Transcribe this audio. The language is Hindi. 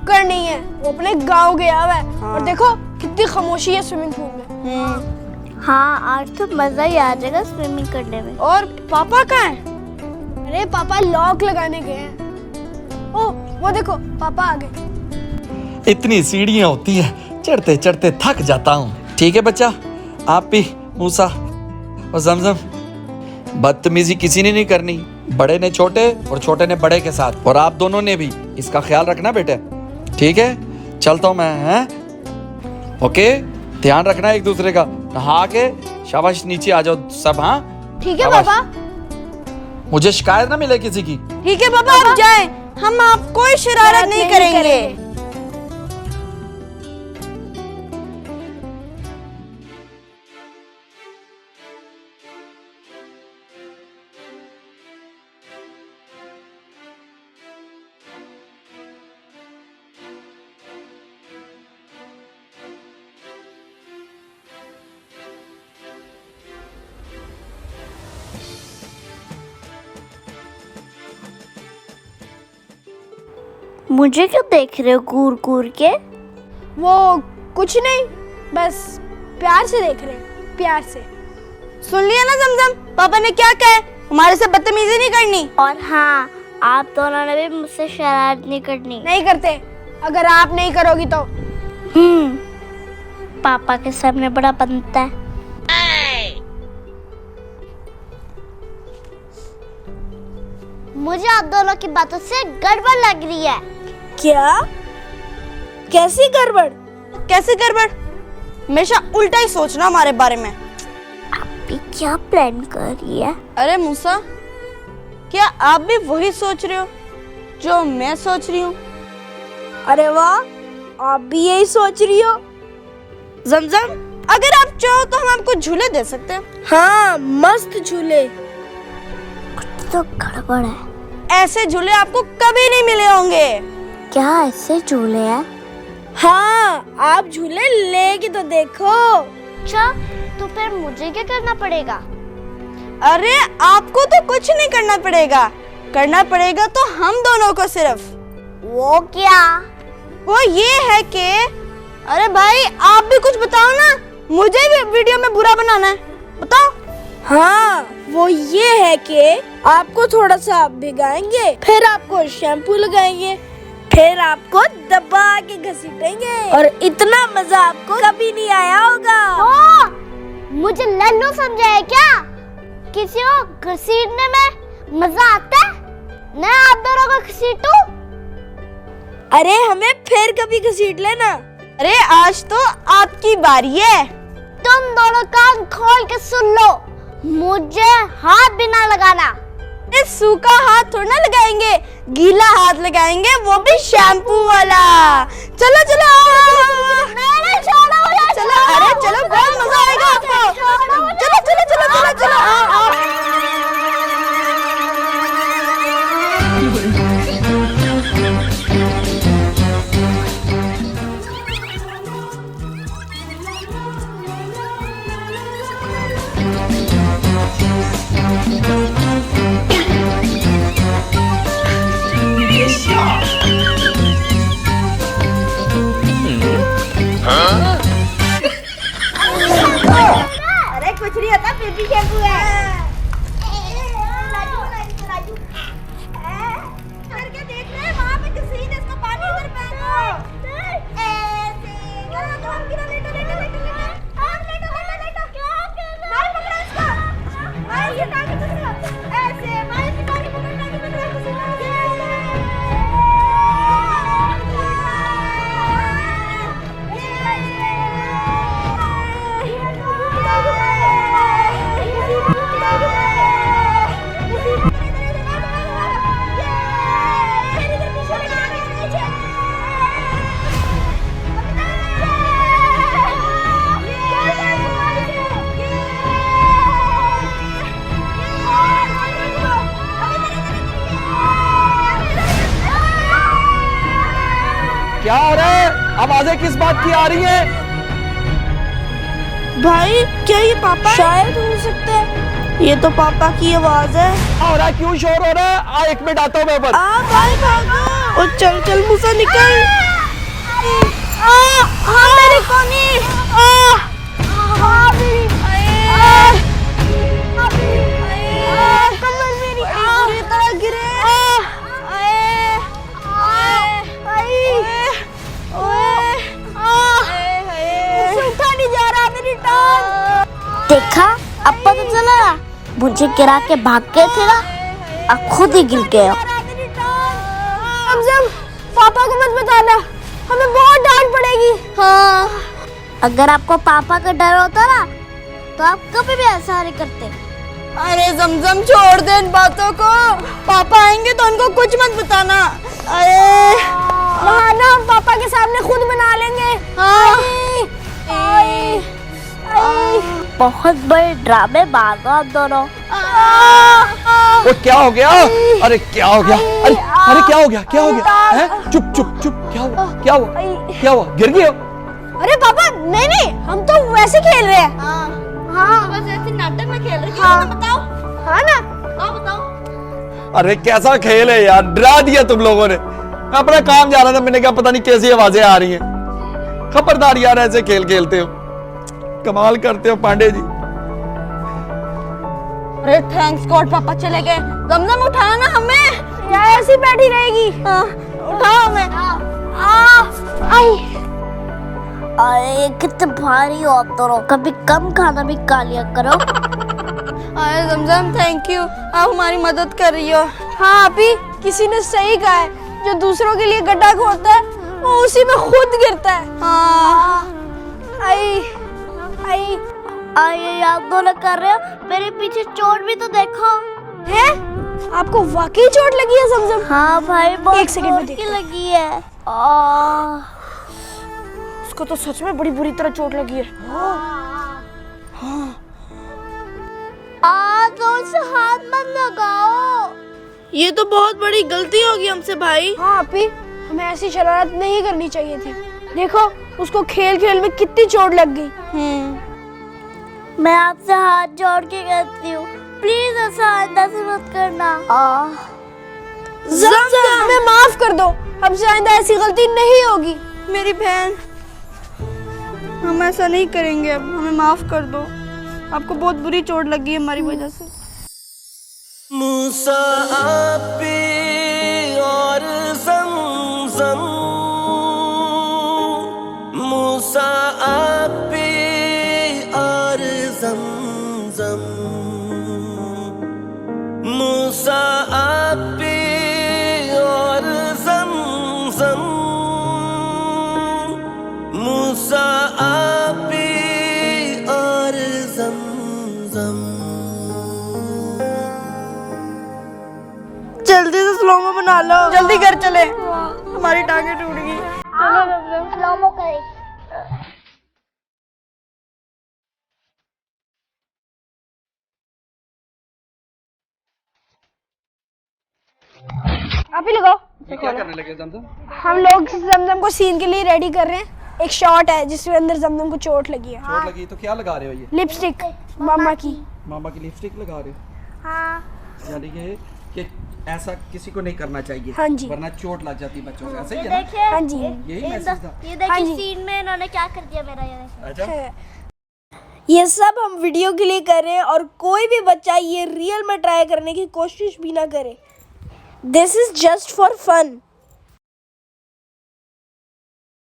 अक्कड़ नहीं है, वो अपने गांव गया हुआ है। हाँ। और देखो कितनी खामोशी है स्विमिंग पूल में। हाँ, आज तो मजा ही आ जाएगा स्विमिंग करने में। और पापा कहाँ हैं? अरे पापा लॉक लगाने गए हैं। ओह वो देखो पापा आ गए। इतनी सीढ़ियां होती है, चढ़ते चढ़ते थक जाता हूँ। ठीक है बच्चा, आप भी मूसा और जमजम, बदतमीजी किसी ने नहीं करनी, बड़े ने छोटे और छोटे ने बड़े के साथ, और आप दोनों ने भी इसका ख्याल रखना बेटे। ठीक है, चलता हूँ मैं, हैं? ओके, ध्यान रखना एक दूसरे का। नहा के शाबाश नीचे आ जाओ सब। हाँ ठीक है पापा। मुझे शिकायत ना मिले किसी की। ठीक है पापा, आप जाएं, हम आप कोई शरारत नहीं करेंगे। मुझे क्यों देख रहे हो घूर घूर के? वो कुछ नहीं, बस प्यार से देख रहे हैं, प्यार से। सुन लिया ना जमजम, पापा ने क्या कहा? हमारे से बदतमीजी नहीं करनी। और हाँ, आप दोनों ने भी मुझसे शरारत नहीं करनी। नहीं करते, अगर आप नहीं करोगी तो। पापा के सामने बड़ा बनता है। मुझे आप दोनों की बातों से गड़बड़ लग रही है। क्या? कैसी गड़बड़? कैसी गड़बड़? हमेशा उल्टा ही सोचना हमारे बारे में। आप भी क्या प्लान कर रही है? अरे मूसा, क्या आप भी वही सोच रहे हो जो मैं सोच रही हूँ? अरे वाह, आप भी यही सोच रही हो। जमजम, अगर आप चाहो तो हम आपको झूले दे सकते हैं। हाँ, मस्त झूले। कुछ तो गड़बड़ है। ऐसे झूले आपको कभी नहीं मिले होंगे। क्या ऐसे झूले हैं? हाँ, आप झूले लेके तो देखो। अच्छा, तो फिर मुझे क्या करना पड़ेगा? अरे आपको तो कुछ नहीं करना पड़ेगा, करना पड़ेगा तो हम दोनों को सिर्फ। वो क्या? वो ये है कि, अरे भाई आप भी कुछ बताओ ना, मुझे भी वीडियो में बुरा बनाना है, बताओ। हाँ, वो ये है कि आपको थोड़ा सा भिगाएंगे, फिर आपको शैम्पू लगाएंगे, फिर आपको दबा के घसीटेंगे, और इतना मजा आपको कभी नहीं आया होगा। मुझे लल्लू समझा है क्या? किसी को घसीटने में मजा आता है? मैं आप दोनों को घसीटूं? अरे हमें फिर कभी घसीट लेना। अरे आज तो आपकी बारी है। तुम दोनों कान खोल के सुन लो, मुझे हाथ भी ना लगाना। सूखा हाथ थोड़ा ना लगाएंगे, गीला हाथ लगाएंगे, वो भी शैम्पू वाला। चलो चलो चलो, अरे चलो, बहुत मजा आएगा आपको। चलो चलो चलो चलो चलो। अरे कुछ नहीं होता, बेबी शैम्पू है। करके देख रहे हैं, वहाँ पे किसी ने इसका पानी इधर फेंको। ऐसे क्या कर रहा है? पकड़ो इसको। भाई ये टांग पकड़ो। ऐसे भाई इसकी टांग क्या हो रहा है? आवाजें किस बात की आ रही है? भाई क्या ये पापा? शायद हो सकता है, ये तो पापा की आवाज है। हो रहा है, क्यों शोर हो रहा है? एक मिनट आता हूँ मैं ऊपर। भाई भागो। ओ चल चल मूसा निकल। मुझे गिरा के भाग गए थे ना, अब खुद ही गिर गए हो। जमजम, पापा को मत बताना, हमें बहुत डांट पड़ेगी। हाँ, अगर आपको पापा का डर होता ना तो आप कभी भी ऐसा नहीं करते। अरे जमजम छोड़ दे इन बातों को, पापा आएंगे तो उनको कुछ मत बताना। अरे बहाना हम पापा के सामने खुद बना लेंगे। हाँ। बहुत बड़े ड्रामे बाज हो आप दोनों। वो क्या हो गया? अरे क्या हो गया? अरे क्या हो गया? क्या हो गया? हैं? चुप चुप चुप, क्या हुआ? क्या हुआ? क्या हुआ? गिर गए हो? अरे पापा नहीं, हम तो वैसे खेल रहे हैं। हाँ, बस ऐसे नाटक में खेल रहे हैं। हाँ। बताओ। हाँ ना? बताओ। अरे कैसा खेल है यार, डरा दिया तुम लोगों ने। अपना काम जा रहा था, मैंने कहा पता नहीं कैसी आवाजें आ रही हैं। खबरदार यार, ऐसे खेल खेलते हो, कमाल करते हो पांडे जी। अरे थैंक्स गॉड पापा चले गए। जमजम उठाओ ना हमें, या ऐसी बैठी रहेगी। उठाओ हमें। अरे कितने भारी हो आप दोनों, कभी कम खाना भी खा लिया करो। अरे जमजम थैंक यू, आप हमारी मदद कर रही हो। हाँ अभी किसी ने सही कहा है, जो दूसरों के लिए गड्ढा खोदता है वो उसी में खुद गिरता है। हाँ। आई आप दोनों कर रहे हो, मेरे पीछे चोट भी तो देखो। है? आपको वाकई चोट लगी है जमजम? हाँ भाई, बहुत एक सेकंड में जोर की देखते हैं। लगी है। उसको तो सच में बड़ी बुरी तरह चोट लगी है। जोर से हाथ मत लगाओ। ये तो बहुत बड़ी गलती होगी हमसे भाई। हाँ अपी, हमें ऐसी शरारत नहीं करनी चाहिए थी। देखो उसको खेल खेल में कितनी चोट लग गई। मैं आपसे हाथ जोड़ के कहती हूँ, प्लीज ऐसा आइंदा से मत करना। जमजम हमें माफ कर दो, हमसे आइंदा ऐसी गलती नहीं होगी। मेरी बहन, हम ऐसा नहीं करेंगे अब, हमें माफ कर दो। आपको बहुत बुरी चोट लगी है हमारी वजह से। मूसा आपी और ज़मज़म, मूसा आपी और ज़मज़म, मूसा आपी और ज़मज़म, मूसा आपी और ज़मज़म। जल्दी से स्लोमो बना लो, जल्दी घर चले, हमारी टांगे टूट गई। चलो जमजम। स्लोमो करे। आप ही लगाओ। ये क्या करने लगे जमजम? हम लोग जमजम को सीन के लिए रेडी कर रहे हैं। एक शॉट है जिसके अंदर जमजम को चोट लगी है। चोट लगी तो क्या लगा रहे हो? ये लिपस्टिक मामा की। मामा की लिपस्टिक लगा रहे हो? हाँ। यानी कि ऐसा किसी को नहीं करना चाहिए। हाँ जी। वरना चोट लग जाती है बच्चों को, ऐसा ही है ना? देखिए, हाँ जी। यही मैसेज था। ये हाँ देखिए जी। सीन में इन्होंने क्या कर दिया मेरा, ये देखिए। अच्छा, ये सब हम वीडियो के लिए कर रहे हैं और कोई भी बच्चा ये रियल में ट्राई करने की कोशिश भी ना करे। This is just for fun.